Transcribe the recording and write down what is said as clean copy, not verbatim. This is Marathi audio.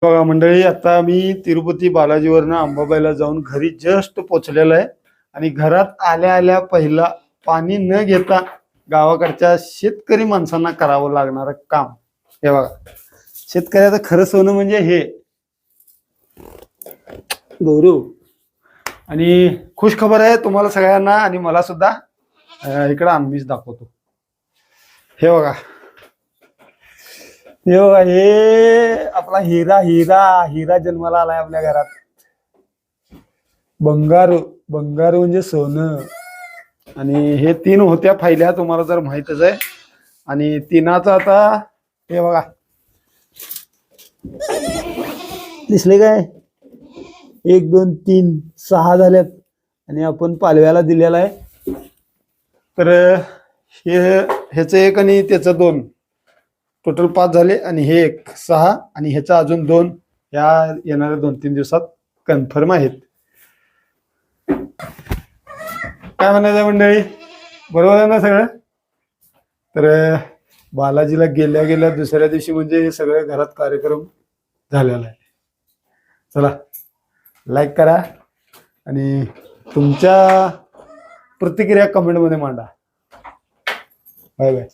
बघा मंडळी, आता मी तिरुपती बालाजीवरनं अंबाबाईला जाऊन घरी जस्ट पोचलेलो आहे आणि घरात आल्या आल्या पहिला पाणी न घेता गावाकडच्या शेतकरी माणसांना करावं लागणारं काम हे बघा. शेतकऱ्याचं खरं सोनं म्हणजे हे गौरव. आणि खुश खबर आहे तुम्हाला सगळ्यांना आणि मला सुद्धा. इकडं आम्हीच दाखवतो. हे बघा, हे बघा, हे आपला हिरा हिरा हिरा जन्माला आलाय आपल्या घरात. बंगारू बंगारू म्हणजे सोनं. आणि हे 3 होत्या फायल्या तुम्हाला तर माहितच आहे. आणि तिनाचं आता हे बघा दिसले काय, 1 2 3 6 झाल्यात आणि आपण पालव्याला दिलेला आहे. तर ह्याचं 1 आणि त्याचं 2 टोटल 5 झाले आणि हे 1 6 आणि ह्याचा अजून 2 या येणाऱ्या 2-3 दिवसात कन्फर्म आहेत. काय म्हणायचं मंडळी, बरोबर आहे ना सगळं. तर बालाजीला गेल्या गेल्या दुसऱ्या दिवशी म्हणजे हे सगळं घरात कार्यक्रम झालेला आहे. चला लाईक करा आणि तुमच्या प्रतिक्रिया कमेंटमध्ये मांडा. Bye bye.